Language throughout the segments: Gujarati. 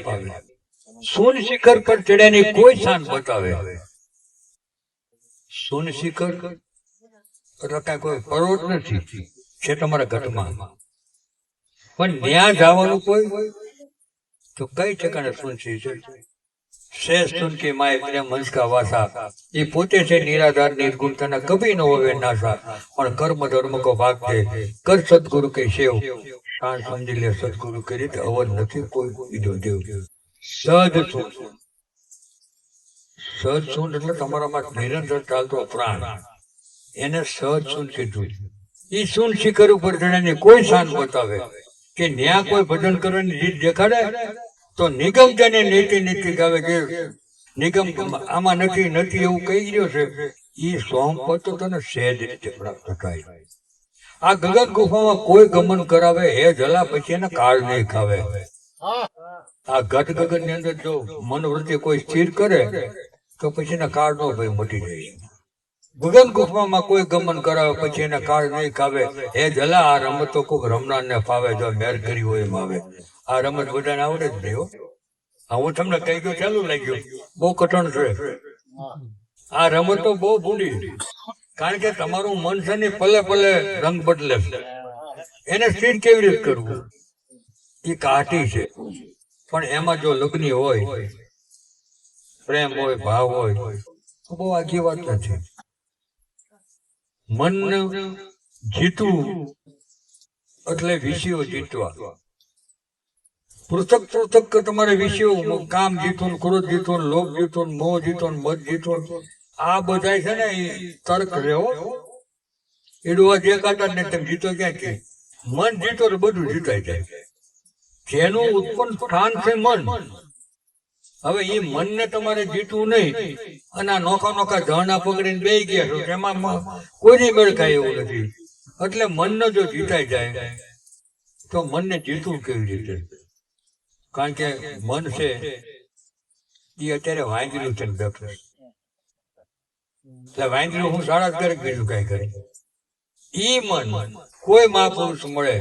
પામે. સોન શિખર પર ચડ્યાની કોઈ શાન બતાવે. સોન શિખર એટલે કાંઈ કોઈ પર્વત નથી, છે તમારા ઘટમાં, પણ ત્યાં જવાનું કોઈ તો કઈ ઠેકાણે સોન શિખર शेष सुन के माए प्रेम वंश का वासा ये पोते से निराधार निर्गुण तना कभी न होवे नासा और कर्म धर्म को भाग दे कर सदगुरु के सेव शान समझी ले सदगुरु के रीत अवर નથી કોઈ બીજો દેવ. સહજ સુન, સહજ સુન એટલે તમારામાં નિરંતર ચાલતો પ્રાણ, એને સહજ સુન કીધું. એ સુન શિખર ઉપર ચડીને કોઈ શાન બતાવે કે ન્યા કોઈ ભજન કરવાની રીત દેખાડે તો નિગમ તેને નીતિ નીતિ ગાવે કે નિગમ આમાં નથી નથી એવું કહી ગયો છે. એ સોમપત તો તને સહેજ રીતે પ્રાપ્ત થાય. આ ગગન ગુફામાં કોઈ ગમન કરાવે હે જલા પછી એને કાળ નહીં ખાવે. આ ઘટ ગગન ની અંદર જો મનવૃત્તિ કોઈ સ્થિર કરે તો પછી એના કાળ નો ભાઈ મટી જાય. ગગન ગુફામાં કોઈ ગમન કરાવે પછી એને કાળ નહીં ખાવે હે જલા. આ રમતો કોઈક રમનાર ને ફાવે, જો મેર કરી હોય એમ આવે. આ રમત બધાને આવડે જ નહીં હો. હું તમને કહી ગયો ચાલુ લાગ્યું, બહુ કઠણ છે આ રમતો, બહુ ભૂલી. કારણ કે તમારું મન છે ને પલે પલે રંગ બદલે છે. એને સ્થિર કેવી રીતે કરવું એ કાઠી છે. પણ એમાં જો લગ્ની હોય, પ્રેમ હોય, ભાવ હોય તો બહુ આખી વાત નથી. મન જીતવું એટલે વિષયો જીતવા. પૃથક પૃથક તમારે વિષયો, કામ જીતો, ક્રોધ જીતો, લોભ જીતો, મોહ જીતો, મત જીતો, આ બધા છે ને એ તર્ક રહ્યો. એડવા જે કાઢા ને તમે જીતો ક્યાંથી? મન જીતો તો બધું જીતાઈ જાય. જેનું ઉત્પન્ન સ્થાન છે મન. હવે એ મનને તમારે જીતવું નહીં અને આ નોખા નોખા ઝરણા પકડીને બેસી ગયા છો, તેમાં કોઈની મેળ ખાય એવું નથી. એટલે મનને જો જીતાઈ જાય તો મનને જીતવું કેવી રીતે? કારણ કે મન છે એ અત્યારે વાંદરું છે બેઠું. એટલે વાંદરું હું સાડા કરે બીજું કઈ કરે. ઈ મન કોઈ મહાપુરુષ મળે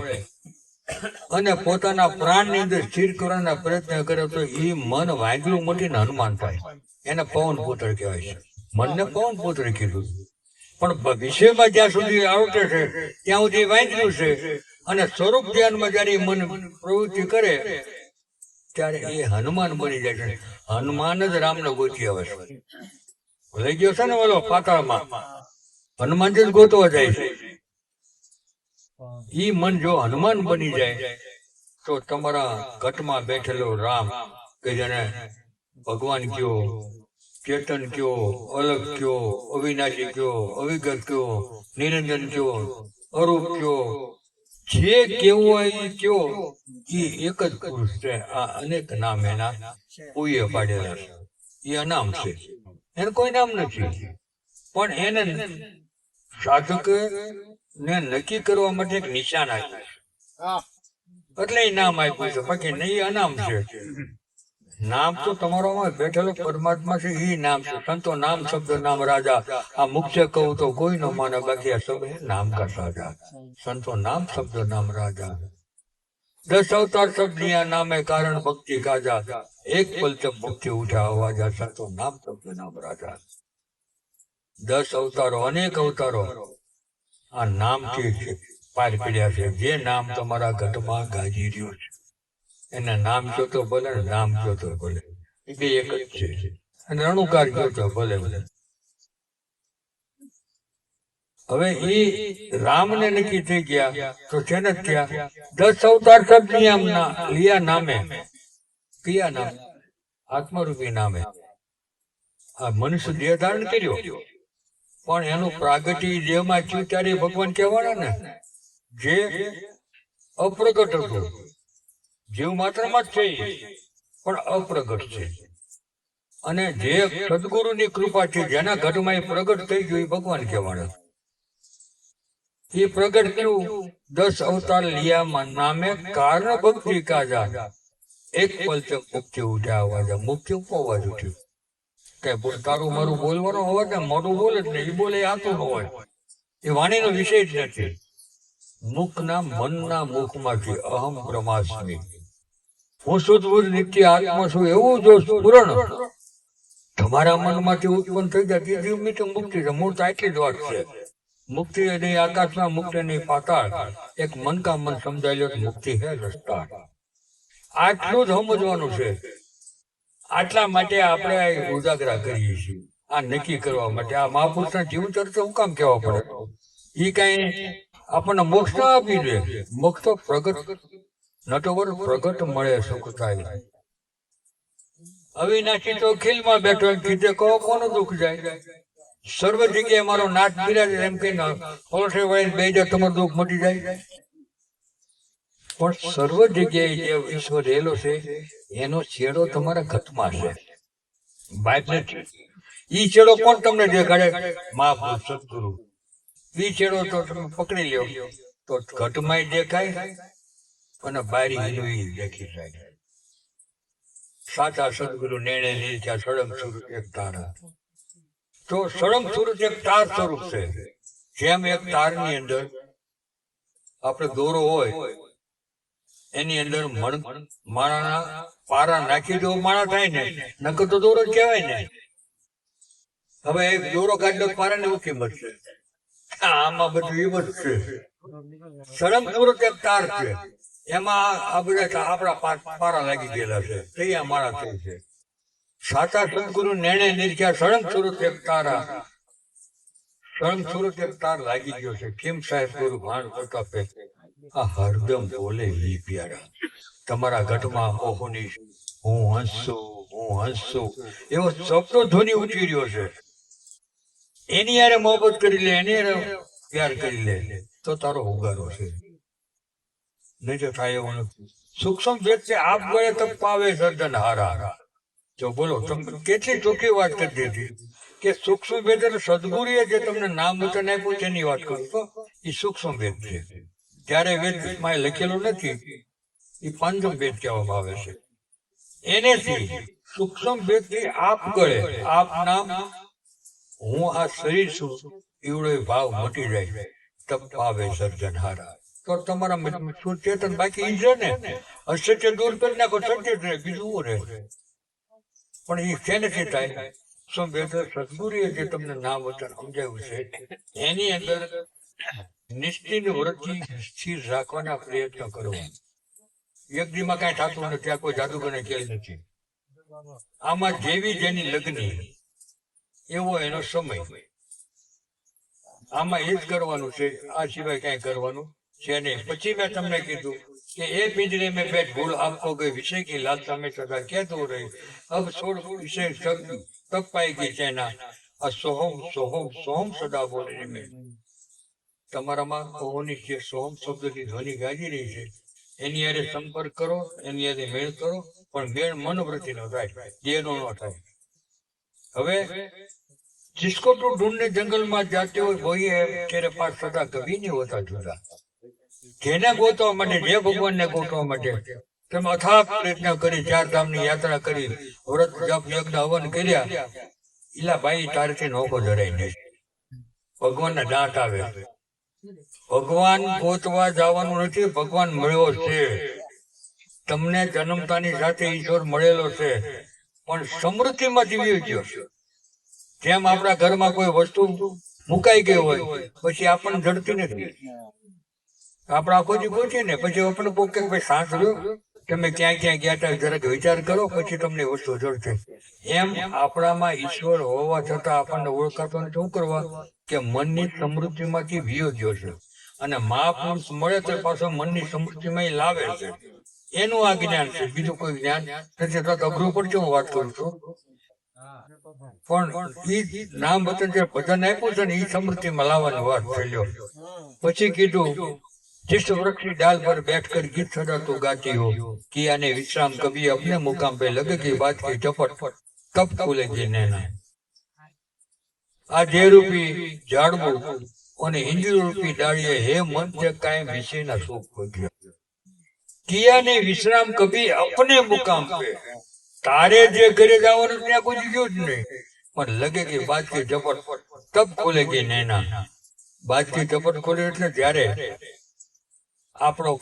અને પોતાના પ્રાણની અંદર સ્થિર કરવાના પ્રયત્ન કરે તો એ મન વાંદરું મટીને હનુમાન થાય. એને પવન પુત્ર કહેવાય છે. મનને પવન પુત્ર કીધું. પણ વિષયમાં જ્યાં સુધી આવડે છે ત્યાં સુધી વાંદરું છે. અને સ્વરૂપ ધ્યાનમાં જયારે મન પ્રવૃત્તિ કરે ત્યારે એ હનુમાન બની જાય છે. હનુમાન જ રામને ગોતી આવે છે. લઈ ગયો છે ને ઓલો પાતાળમાં, હનુમાનજી જ ગોતવા જાય છે. ઈ મન જો હનુમાન બની જાય તો તમારા ઘટમાં બેઠેલો રામ કે જેને ભગવાન કયો, ચેતન કયો, અલગ કયો, અવિનાશી કયો, અવિગત કયો, નિરંજન કયો, અરૂપ કયો, જે કેવું હોય એ કયો, એ એક જ પુરુષ છે. આ અનેક નામ એના પૂએ પાડેલા છે. એ અનામ છે, એને કોઈ નામ નથી. પણ એને સાધક ને નક્કી કરવા માટે એક નિશાન આપ્યું છે એટલે એ નામ આપ્યું છે. બાકી નહીં અનામ છે. નામ તો તમારામાં બેઠેલો પરમાત્મા છે, એ નામ છે. સંતો નામ શબ્દ નામ રાજા. આ મુખ્ય કહું તો કોઈ ન માને, બાકી આ સબ નામ કા સાજા. સંતો નામ શબ્દ નામ રાજા. 10 અવતાર સબ દિયા નામે કારણ ભક્તિ કાજા. એક પલ તક મુક્તિ ઉઠા અવાજા. સંતો નામ શબ્દ નામ રાજા. 10 અવતારો, અનેક અવતારો આ નામથી પાર પડ્યા છે. જે નામ તમારા ઘટમાં ગાજી રહ્યું છે એને નામ કયો તો ભલે, નામ કયો તો ભલે, એ બે એક જ છે. અને અણુકાર કયો તો ભલે ભલે. હવે એ રામને નક્કી થઈ ગયા તો છે ને ત્યાં 10 અવતાર સબ લિયા નામે. કયા નામ? આત્મરૂપી નામે. આ મનુષ્ય દેહ ધારણ કર્યો પણ એનું પ્રાગટ્ય દેહમાં થયું ત્યારે ભગવાન કહેવાના ને. જે અપ્રગટ હતું, જીવ માત્રમાં જ છે પણ અપ્રગટ છે. અને જે સદગુરુની કૃપા છે, જેના ઘટમાં એ પ્રગટ થઈ ગયું, એ ભગવાન કહેવાના. એ પ્રગટ થયું 10 અવતાર લિયા નામે કારણ ભક્તિ કાજા. એક પલ તક મુક્તિ ઉઠ્યા અવાજા. મુક્તિ અવાજ ઉઠ્યું. કે તારું મારું બોલવાનો અવાજ ને મોટું બોલે જ નહીં. એ બોલે આતું ન હોય, એ વાણીનો વિષય જ નથી. મુખના મનના મુખમાંથી અહમ બ્રહ્માસ્મિ હું શુદ્ધ નિત્ય આત્મા છું એવું જો સ્ફુરણ તમારા મનમાંથી ઉત્પન્ન થઈ જાય ત્રીજી મિનિટ મુક્તિ છે. મૂળ તો આટલી જ વાત છે. મુક્તિ નહીં આકાશમાં, મુક્તિ નહીં પાતાળ. એક મન કા મન સમજાય લો મુક્તિ હે રસ્તા. આટલું જ સમજવાનું છે. આટલા માટે આપણે ઉજાગરા કરીએ છીએ, આ નક્કી કરવા માટે. આ મહાપુરુષના જીવન ચરિત્ર હું કામ કહેવા પડે? એ કઈ આપણને મોક્ષ ના આપી દે. મોક્ષ તો પ્રગટ નટવર પ્રગટ મળે સુખ થાય. અવિનાશી તો ખીલમાં બેઠો કીધે કહો કોનું દુઃખ જાય. સર્વ જગ્યાએ મારો નાથ બિરાજે એમ કહીને પલોઠે વળીને બે જાય તમારું દુઃખ મટી જાય. પણ સર્વ જગ્યાએ જે ઈશ્વર રહેલો છે એનો છેડો તમારા ઘટમાં છે, બાપ નથી. ઈ છેડો કોણ તમને દેખાડે? મહાપુરુષ સદગુરુ. ઈ છેડો તો તમે પકડી લ્યો તો ઘટમાં દેખાય અને બારી હિલવી દેખી જાય. સાચા સદગુરુ નેણે નીચા સળંગ સ્વરૂપ એક તારા. તો સળંગ સ્વરૂપ એક તાર સ્વરૂપ છે. જેમ એક તારની અંદર આપણે દોરો હોય એની અંદર માણાના પારા નાખી દો માણા થાય ને, નકર તો દોરો જ કહેવાય ને. હવે એક દોરો કાઢી દો પારા ને કિંમત છે. આમાં બધું એ બધું છે. સળંગ સ્વરૂપ એક તાર છે. એમાં આ બધા આપણા પારા લાગી ગયેલા છે, તૈયાર મારા થઈ છે. સાચા સદગુરુ નેણે નિર્ખ્યા સળંગ સ્વરૂપ એક તારા. સળંગ સ્વરૂપ એક તાર લાગી ગયો છે. કેમ સાહેબ ગુરુ ભાન પ્રતાપે આ હરદમ બોલે ઈ પ્યારા. તમારા ઘટમાં ઓહોની હું હંસું એવો શબ્દો ધ્વનિ ઉઠી રહ્યો છે. એની યારે મોહબ્બત કરી લે, એની યારે પ્યાર કરી લે તો તારો ઉગારો છે. નહીં તો થાય એવું નથી. સૂક્ષ્મ વ્યક્તિ આપ ગયે તપ પાવે સર્જન હારા. જો બોલો તમે કેટલી ચોખ્ખી વાત કરી દીધી કે સૂક્ષ્મ ભેદ એટલે સદગુરુએ જે તમને નામ વચન આપ્યું છે એની વાત કરું તો એ સૂક્ષ્મ ભેદ છે. ત્યારે વેદમાં લખેલું નથી, એ પંચમ ભેદ કહેવામાં આવે છે. એનેથી સૂક્ષ્મ ભેદથી આપ ગળે આપ નામ હું આ શરીર છું એવડો ભાવ મટી જાય. તપ પાવે સર્જન હારા. તો તમારા શું ચેતન બાકી ઈ છે ને, અસત્ય દૂર કરી નાખો, સત્ય રહે, બીજું રહે. પણ એ શેનેથી થાય? સદગુરુએ જે તમને નામ વચન સમજાવ્યું છે એની અંદર નિશ્ચિત વૃત્તિ સ્થિર રાખવાના પ્રયત્ન કરો. વ્યક્તિમાં કઈ થતું નથી, આ કોઈ જાદુગરને ખેલ નથી. આમાં જેવી જેની લગ્ની એવો એનો સમય. આમાં એ જ કરવાનું છે, આ સિવાય કઈ કરવાનું છે નહીં. પછી મેં તમને કીધું કે એ પિંજરે મેં બેઠ ભૂલ આપકો ગઈ વિષય की लालसा में सदा क्या दो रही अब छोड़ विषय तब पाएगी चैना આ સોહમ સોહમ સોહમ સદા બોલે મેં. તમારામાં ઓહની જે સોહમ શબ્દની ધ્વનિ ગાજી રહી છે એની યારે સંપર્ક કરો, એની યારે મેળ કરો, પણ મેળ મનોવૃત્તિ નો થાય, દેહનો ન થાય. હવે जिसको तो ढूंढने जंगल में जाते हो वही है तेरे पास सदा कभी नहीं होता जुदा. જેને ગોતવા માટે, જે ભગવાનને ગોતવા માટે તમે અથાગ પ્રયત્ન કરી, 4 ધામની યાત્રા કરી, વ્રત જપ યજ્ઞ હવન કર્યા, ઈલા ભાઈ તારથી નોકો જરાય નહીં. ભગવાનના દાંત આવે. ભગવાન ગોતવા જવાનું નથી, ભગવાન મળ્યો છે. તમને જન્મતાની સાથે ઈશ્વર મળેલો છે, પણ સમૃદ્ધિમાં જીવી ગયો છે. જેમ આપણા ઘરમાં કોઈ વસ્તુ મુકાઈ ગઈ હોય પછી આપણને જડતી નથી, આપણે આખો દી ગોતીએ ને પછી આપણને કહો કે ભાઈ શાંત રહ્યો, તમે ક્યાં ક્યાં ગયા હતા જરાક વિચાર કરો, પછી તમને વસ્તુ જડશે. એમ આપણામાં ઈશ્વર હોવા છતાં આપણને ઓળખાતો નથી. શું કરવા? કે મનની સમૃદ્ધિમાંથી વિયો ગયો છે, અને મહાપુરુષ મળે તો પાછો મનની સમૃદ્ધિમાં લાવે છે. એનું આ જ્ઞાન છે, બીજું કોઈ જ્ઞાન નથી. તો અઘરું પડશે, હું વાત કરું છું. પણ ઈ નામ વચન જે ભજન આપ્યું છે ને એ સમૃદ્ધિમાં લાવવાની વાત થયેલો. પછી કીધું जिस वृक्ष की डाल पर बैठकर गीत सदा तो गाती हो, किया ने विश्राम कभी अपने मुकाम पे लगे की बात की चपट तब खुलेगी नैना. આ જે રૂપી ઝાડવું અને ઇન્દ્રિય રૂપી ડાળીએ હે મન છે કાયમ વિષયના સુખ ભોગ્યો. કિયા ને વિશ્રામ કભી અપને મુકામ પે. તારે જે ઘરે જવાનું ત્યાં કોઈ ગયું જ નહીં, પણ લગે કે બાત की चपट तब खुलेगी नैना. बात की चपट ખોલે એટલે જ્યારે આપણો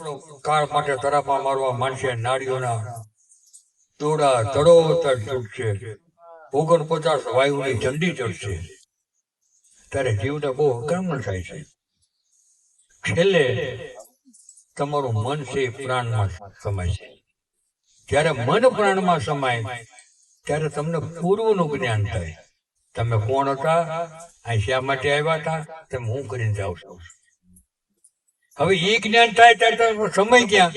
કાળ માટે તરાપા મારવા માંડશે નાડીઓના દોડા તડોતર છૂટશે, 49 વાયુની ઝંડી ચડશે, ત્યારે જીવને બહુ અકર્મણ થાય છે. છેલ્લે તમારું મન છે એ પ્રાણમાં સમાય છે. જ્યારે મન પ્રાણમાં સમાય ત્યારે તમને પૂર્વનું જ્ઞાન થાય. તમે કોણ હતા, અહીં શા માટે આવ્યા હતા, તમે હું કરીને જાઓ છો. હવે એ જ્ઞાન થાય ત્યારે સમય ક્યાં?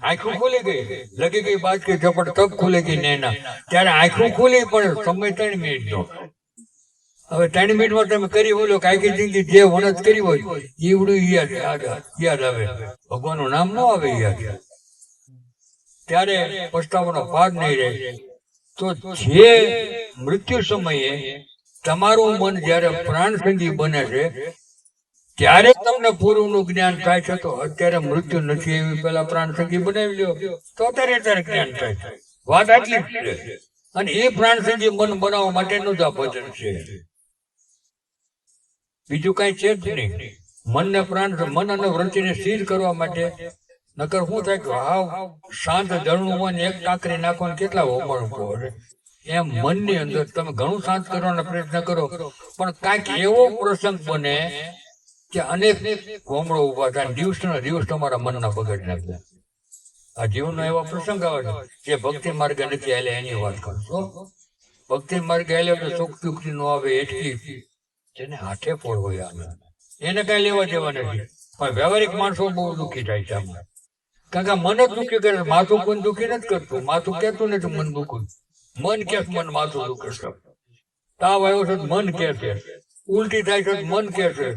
આંખું ખુલી ગઈ, લગી ગઈ બાદ કે ઝપટ તક ખુલે ગઈ નેના, ત્યારે આંખું ખુલી પણ સમય 3 મિનિટનો. હવે 3 મિનિટમાં તમે કરી બોલો કે આખી જિંદગી જે વણત કરી હોય ઈવડું યાદ આવે, ભગવાનનું નામ ન આવે યાદ, ત્યારે પસ્તાવાનો પાર નહીં રહે. તો જે મૃત્યુ સમયે તમારું મન જ્યારે પ્રાણ સંગી બને છે ત્યારે તમને પૂર્વનું જ્ઞાન થાય છે. તો અત્યારે મૃત્યુ નથી એવી પેલા પ્રાણ સંગી બનાવી લ્યો તો અત્યારે જ્ઞાન થાય છે. વાત આટલી જ છે. અને એ પ્રાણ સંગી મન બનાવવા માટેનું જ આ ભજન છે, બીજું કઈ છે જ નહીં. મનને પ્રાણ, મન અને વૃત્તિને સ્થિર કરવા માટે, નકર શું થાય કે હાવ શાંત જળનું મન એક કાંકરી નાખો ને કેટલા હોમણ પડે. એમ મનની અંદર તમે ઘણું શાંત કરવાનો પ્રયત્ન કરો પણ કાંઈક એવો પ્રસંગ બને કે અનેક હોમળો ઉભા થાય, દિવસના દિવસ તમારા મનના બગાડી નાખે. આ જીવનનો એવો પ્રસંગ આવે છે જે ભક્તિ માર્ગે નથી હાલે એની વાત કરશો. ભક્તિ માર્ગે હાલે તો સુખ દુઃખ નો આવે એટલી જેને હાથે પોળ હોય આવે એને કઈ લેવા દેવા નથી. પણ વ્યવહારિક માણસો બહુ દુઃખી થાય છે આમાં, કારણ કે મન જ દુઃખી કરે. માથું કોઈ દુઃખી નથી કરતું, માથું કહેતું નથી મન દુઃખું. મન કે મન માથું દુઃખે છે, તાવ આવ્યો છે મન કે છે, ઉલટી થાય છે મન કે છે,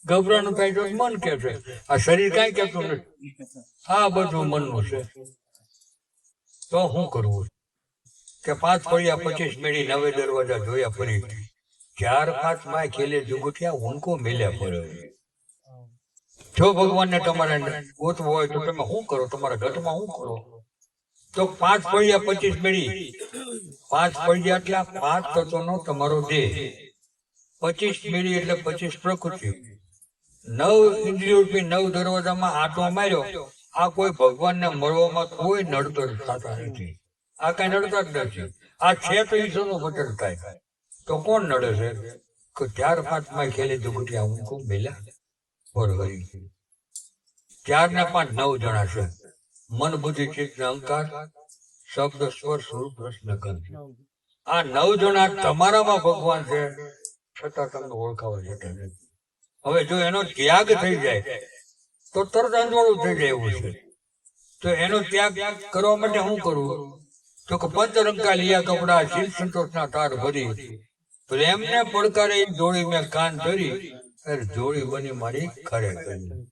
ગભરાનું થાય છે મન કે છે. આ શરીર કઈ કહેતું નથી, આ બધું મનનું છે. તો શું કરવું કે 5 ફળિયા 25 મેળી 9 દરવાજા જોયા ફરી, 4-5 માં ખેલે જુગુઠિયા ઉनको મેલ્યા ફરે. જો ભગવાનને તમારે ગોતવું હોય તો તમે શું કરો, તમારા ઘટમાં શું કરો? તો 5 ફળિયા 25 મેળી, 5 ફળિયા એટલે 5 તત્વનો તમારો દેહ, 25 મેળી એટલે 25 પ્રકૃતિ, 9 ઇન્દ્રિયોરૂપી 9 દરવાજામાં આંટો માર્યો. આ કોઈ ભગવાનને મળવામાં કોઈ નડતર થતા નથી, આ કઈ નડતા જ નથી. આ છે તો ઈશ્વરનું ભજન થાય. તો કોણ નડે છે કે 4-5 માં ખેલે જુગુઠિયા ઉनको મેલ્યા ફરવરી. 4 ને 5 9 જણા છે. મન બુદ્ધિ ચિત્ત અહંકાર શબ્દ સ્પર્શ રૂપ રસ ને ગંધ. આ 9 જણા તમારામાં ભગવાન છે, છતાં તમને ઓળખાવા જતા નથી. હવે જો એનો ત્યાગ થઈ જાય તો તરત અંજવાળું થઈ જાય એવું છે. તો એનો ત્યાગ કરવા માટે શું કરવું? તો કે પંચરંગા લિયા કપડા શીલ સંતોષના તાર ભરી, પ્રેમને પડકારે જોડી મેં કાન ધરી, જોડી બની મારી ખરે કરી.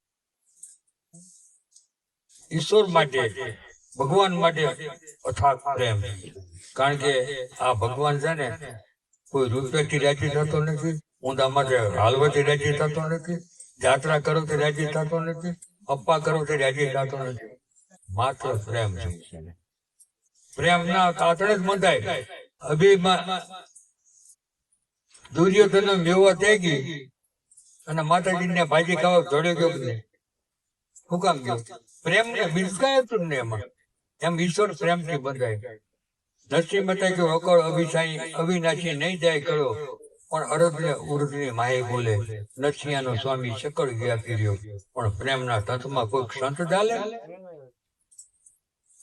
ઈશ્વર માટે, ભગવાન માટે અથાગ પ્રેમ. કારણ કે આ ભગવાન છે ને કોઈ રૂપિયાથી રાજી થતો નથી, ઊંધા માટે હાલવાથી રાજી થતો નથી, જાત્રા કરો તો રાજી થતો નથી, અપ્પા કરો તો રાજી થતો નથી. માત્ર પ્રેમ છે. પ્રેમ ના કાતણે જ મંદાય. અભિમાન દુર્યોધન મેવા થઈ ગઈ અને માતાજીને ભાજી ખાવા જોડે ગયો ને શું કામ ગયો? પ્રેમ ને બિરસાય હતું ને એમાં. એમ ઈશ્વર પ્રેમથી બંધાય. નરસિંહ મહેતા કે અકળ અભિસાઈ અવિનાશી નહીં જાય કરો, પણ અરદ ને ઉર્દ ની માહી બોલે. નરસિંહાનો સ્વામી શકળ ગયા પીર્યો, પણ પ્રેમના તત્વમાં કોઈ સંત ચાલે.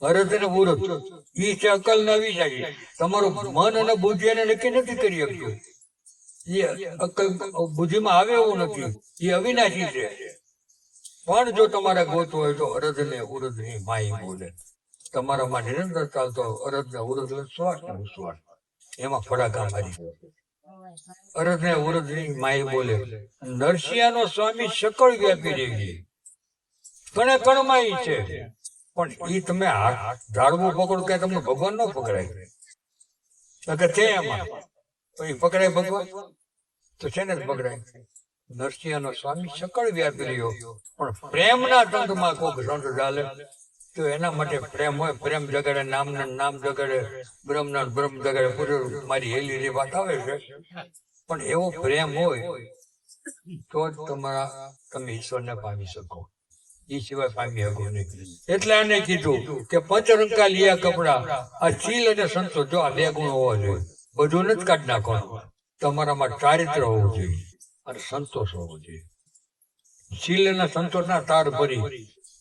અરદ ને ઉર્દ ઈ છે અકલ ને અવિનાશી. તમારું મન અને બુદ્ધિ એને નક્કી નથી કરી શકતું. એ અકલ બુદ્ધિમાં આવે એવું નથી, એ અવિનાશી છે. પણ જો તમારે ગોતવું હોય તો અરદ ને ઉર્દ ની માહી બોલે. તમારામાં નિરંતર ચાલતો અરદ ને ઉર્દ શ્વાસ શ્વાસ એમાં ફડાકા મારી. અરદ ને ઉર્દ ની માહી બોલે. નરસિંહાનો સ્વામી શકળ વ્યાપી રહી, કણે કણમાં ઈ છે. પણ ઈ તમે ઝાડવું પકડો કે તમને ભગવાન ન પકડાય કે છે એમાં પકડાય ભગવાન તો છે ને પકડાય. નરસિંહાનો સ્વામી શકળ વ્યાપી રહ્યો, પણ પ્રેમના તંત્રમાં કોઈક સંત ચાલે. તો એના માટે પ્રેમ હોય, પ્રેમ જગાડે નામના નામ જગાડે, બ્રહ્મના બ્રહ્મ જગાડે. પૂરું મારી હેલી વાત આવે છે, પણ એવો પ્રેમ હોય તો જ તમે ઈશ્વરને પામી શકો. એ સિવાય પામી શકો નહીં. એટલે આને કીધું કે પંચરંગા લીયા કપડા, આ શીલ અને સંતોષ, જો આ 2 ગુણ હોવા જોઈએ. બધું નથી કાઢી નાખવાનું. તમારામાં ચારિત્ર હોવું જોઈએ અને સંતોષ હોવો જોઈએ. શીલ અને સંતોષના તાર ભરી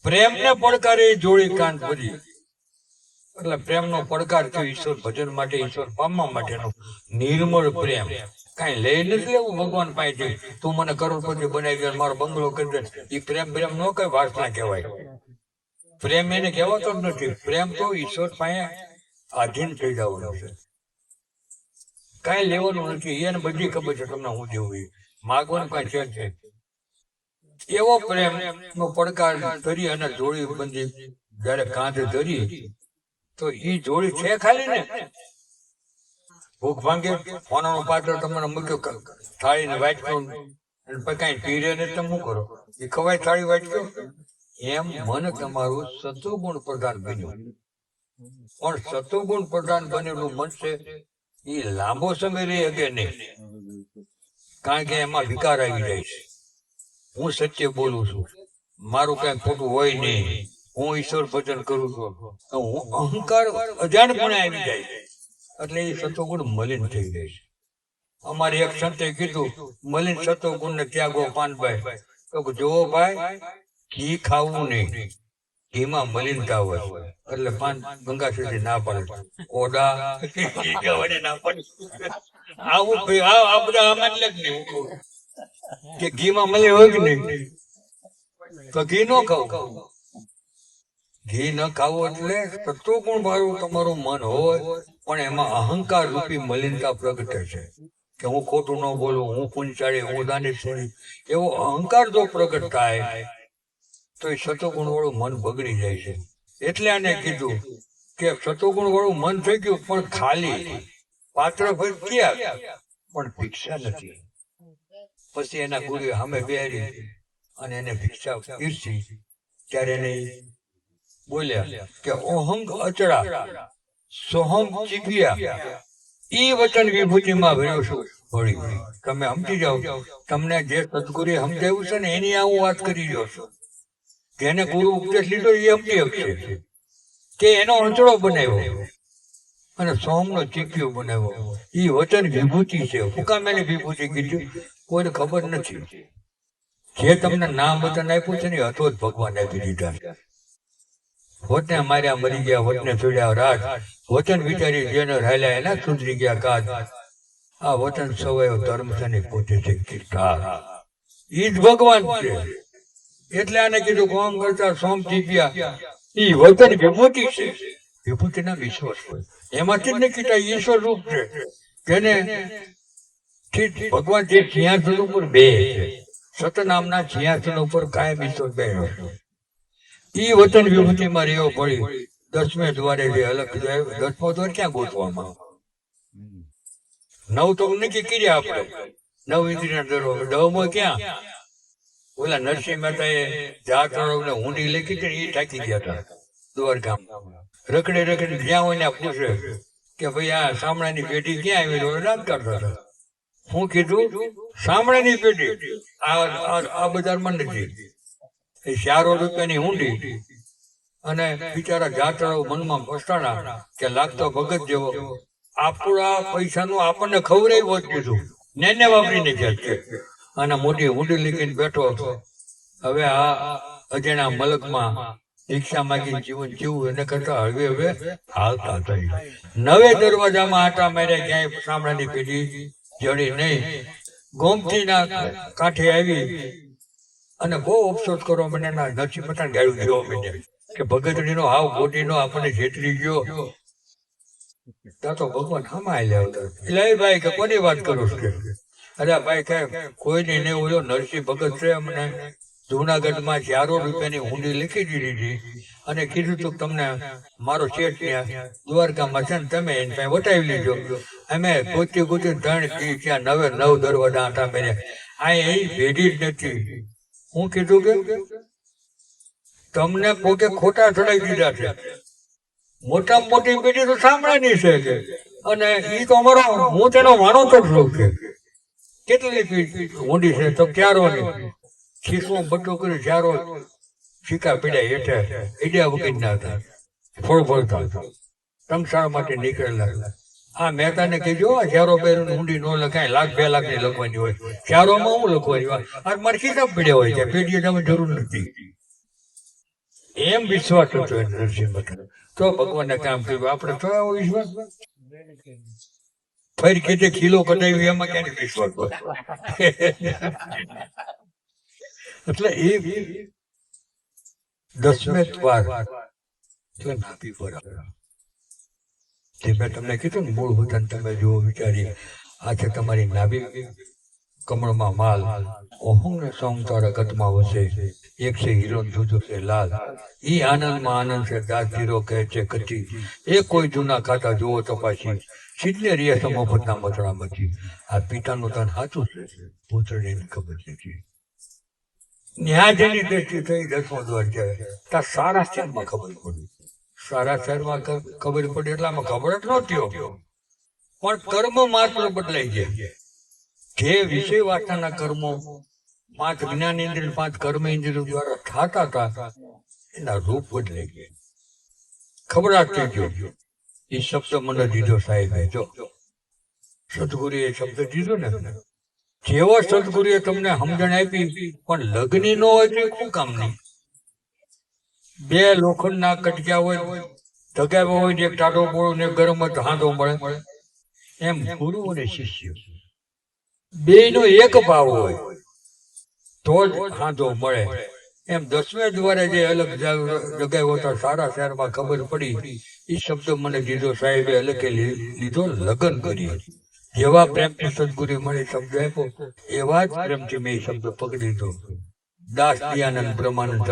પ્રેમને પડકારે જોડી કાન ભરી. એટલે પ્રેમનો પડકાર થયો ઈશ્વર ભજન માટે, ઈશ્વર પામવા માટેનો નિર્મળ પ્રેમ. કઈ લઈ નથી લેવું ભગવાન પાસે, તું મને કરોડપતિ બનાવી દે, મારો બંગલો કરી દે. એ પ્રેમ ન કઈ વાસના કહેવાય. પ્રેમ એને કહેવાતો જ નથી. પ્રેમ તો ઈશ્વર પાસે આધીન થઈ જવાનું છે. કઈ લેવાનું નથી. એને બધી ખબર છે તમને હું જેવું માગવાનું કઈ છે જ. એવો પ્રેમ નો પડકાર ધરી અને જોડી બંધી જયારે કાંધે ધરી, તો ઈ જોડી છે ખાલી ને. ભૂખ ભાંગે, ફોનાનું પાત્ર તમને મૂક્યો, થાળી ને વાટક્યું, કઈ પીરે ને તમે શું કરો? એ ખવાય થાળી વાટક્યો? એમ મન તમારું સત્વગુણ પ્રધાન બન્યું. પણ સત્વગુણ પ્રધાન બનેલું મન છે એ લાંબો સમય રહી શકે નહીં. કારણ કે એમાં વિકાર આવી જાય છે. હું સત્ય બોલું છું, મારું કઈ ખોટું હોય નહીં, હું ઈશ્વર ભજન કરું છું, હું અહંકાર અજાણપણે આવી જાય છે. એટલે એ સત્વગુણ મલિન થઈ જાય છે. અમારે એક સંતે કીધું, મલિન સત્વગુણ ને ત્યાગો પાનભાઈ. તો જોવો ભાઈ, ઘી ખાવું નહીં, ઘીમાં મલિનતા હોય. એટલે પાન ગંગા સુધી ના પડે, ઓડા ના પડે. આવું આ બધા આમાં જ નહીં કે ઘીમાં મળે હોય કે નહીં, તો ઘી ન ખાવું. ઘી ન ખાવું એટલે સત્વગુણ વાળું તમારું મન હોય, પણ એમાં અહંકાર રૂપી મલિનતા પ્રગટે છે કે હું ખોટું ન બોલું, હું પુંચાડી, હું દાની છોડી. એવો અહંકાર જો પ્રગટ થાય તો એ સત્વગુણ વાળું મન બગડી જાય છે. એટલે આને કીધું કે સત્વગુણ વાળું મન થઈ ગયું, પણ ખાલી પાત્ર ભર્યા પણ ભિક્ષા નથી. પછી એના ગુરુએ સામે બેહારી અને એને ભિક્ષા પીરસી. ત્યારે એને બોલ્યા કે ઓહંગ અચળા સોહમ ચીપિયા, ઈ વચન વિભૂતિમાં ભર્યો છું વળી. તમે સમજી જાઓ, તમને જે સદગુરુએ સમજાવ્યું છે ને એની આ હું વાત કરી રહ્યો છું. જેને ગુરુ ઉપદેશ લીધો એ સમજી શકશે કે એનો અંચળો બનાવ્યો અને સોમનો ચીક્યો બનાવ્યો. એ વચન વિભૂતિ છે. હું કામ એને વિભૂતિ કીધું કોઈને ખબર નથી. જે તમને નામ વચન આપ્યું છે ને હતો જ ભગવાન આપી દીધા. વચને માર્યા મરી ગયા, વચને છોડ્યા રાત, વચન વિચારી જેને રાયલા એના સુધરી ગયા કાજ. આ વચન સવાયો ધર્મ છે ને પોતે છે કીર્તાર. ઈ જ ભગવાન છે. એટલે આને કીધું કોમ કરતા સોમ ચીપ્યા. ઈ વચન વિભૂતિ છે. વિભૂતિના વિશ્વાસ હોય એમાંથી જ નીકળતા ઈશ્વર રૂપ છે. જેને ભગવાન જે સિંહાસન ઉપર બે છે, સતનામના સિંહાસન ઉપર કાયમ ઈશ્વર બેઠો છે. ઈ વચન વિભૂતિમાં રહેવો પડી. 10મે દ્વારે જે અલગ જાય, 10મો દ્વાર ક્યાં ગોતવામાં? 9 તો નક્કી કર્યા આપણે, 9 ઇન્દ્રિયના દરો. 10મો ક્યાં? ઓલા નરસિંહ મહેતાએ જાતરાને ઊંડી લખી હતી, એ ટાંકી ગયા હતા દ્વારકામાં. રખડે રખડે જ્યાં હોય ને પૂછે કે ભાઈ આ શામળાની પેઢી ક્યાં આવી? નામ કાઢતા હતા. શું કીધું? શામળાની પેઢી આ બજારમાં નથી. એ 4 રૂપિયાની ઊંડી. અને બિચારા જાતરાઓ મનમાં પસ્તાણા કે લાગતો ભગત જેવો આપણા પૈસાનું આપણને ખવડાવ્યું જ કીધું, ને વાપરીને જાય છે. અને મોટી ઊંડી લીકીને બેઠો હતો. હવે આ અજાણા મલકમાં ભિક્ષા માગીને જીવન જીવું એને કરતા હવે હાલતા થઈ. 9 દરવાજામાં આટા માર્યા, ક્યાંય શામળાની પેઢી જડી નહીં. ગોમતીના કાંઠે આવી અને બહુ અફસોસ કરવા મને નરસિંહ મહેતા ગાયું જેવો મને કે ભગતડીનો હાવ ગોટીનો આપણને છેતરી ગયો. ત્યાં તો ભગવાન હામાં આવ્યા હતા. એટલે ભાઈ કે કોની વાત કરું છું? અરે ભાઈ કે કોઈને નહીં, ઓલો નરસિંહ ભગત છે, અમને જુનાગઢમાં 4 રૂપિયાની ઊંડી લીખી દીધી અને કીધું તું તમને મારો શેઠ ત્યાં દ્વારકામાં છે ને તમે એને ત્યાં વટાવી લીધો. અમે ગોતી ગોતી ત્યાં 9 દરવાજા આટા મેળ્યા. આ એ ભેડી જ નથી. હું કીધું કે તમને પોતે ખોટા ચડાવી દીધા છે. મોટામાં મોટી પેઢી તો શામળાની છે અને એ તો અમારો, હું તેનો વાણો તો છું કે કેટલી ઊંડી છે તો 4ની ખીસું બધું કર્યું 4 શીકા પીડા હેઠે ઈડિયા વગર ના થાય, ફળ ફળતા સંસાર માટે નીકળેલા. આ મહેતાને કહેજો, ચારો પહેરું ઊંડી ન લખાય, લાખ 2 લાખ ની લખવાની હોય. ચારોમાં હું લખવાની હોય, આ મારે ખિતાબ પડ્યા હોય છે, પેઢીએ તમે જરૂર નથી. એમ વિશ્વાસ હતો નરસિંહ મહેતા. તો ભગવાનને કામ કર્યું. આપણે તો આવો વિશ્વાસ ફરી કીધે ખીલો કટાવી, એમાં ક્યાંય વિશ્વાસ હોય. એટલે એ 10મે દ્વાર એટલે નાભી પર જે મેં તમને કીધું ને, મૂળ વતન તમે જુઓ, વિચારીએ. આ છે તમારી નાભી, કમળમાં માલ, ઓહમ ને સોમ તારા ગતમાં વસે, એક છે હીરો જુદો છે લાલ, ઈ આનંદમાં આનંદ છે, દાસ ધીરો કહે છે કચી, એ કોઈ જૂના ખાતા જુઓ તપાસી, સિદ્ધને રીએ સમોપતના મતડા મચી. આ પિતાનું તન સાચું છે, પુત્રને ખબર નથી. ન્યા જેની દ્રષ્ટિ થઈ 10મો દ્વાર જાય, ત્યાં સારા શહેરમાં ખબર પડી. સારા શહેરમાં ખબર પડી એટલામાં ખબર જ નહોતી, પણ કર્મ માત્ર બદલાઈ ગયા. જે વિષય વાસનાના કર્મો 5 જ્ઞાનેન્દ્રિય 5 કર્મ ઇન્દ્રિયો દ્વારા થતા હતા, એના રૂપ બદલાઈ ગયા. ખબર થઈ ગયો. એ શબ્દ મને દીધો સાહેબે. જો સદગુરુએ શબ્દ દીધો ને, જેવો સદગુરુએ તમને સમજણ આપી, પણ લગ્ન નો હોય તો શું કામ નહીં? 2 લોખંડના કટક્યા હોય, ધગાવ્યા હોય, એક ટાઢો બોળો ને ગરમ જ હાંધો મળે. એમ ગુરુ અને શિષ્ય 2 નો એક ભાવ હોય તો જ હાંધો મળે. એમ 10મે દ્વારે જે અલગ જગાવ્યો હતો, સારા શહેરમાં ખબર પડી. એ શબ્દ મને દીધો સાહેબે અલગે લીધો, લગ્ન કરી. જેવા પ્રેમથી સદગુરુ મને શબ્દ આપ્યો, એવા જ પ્રેમથી મેં શબ્દ પકડી લીધો. દાસ દયાનંદ બ્રહ્માનંદ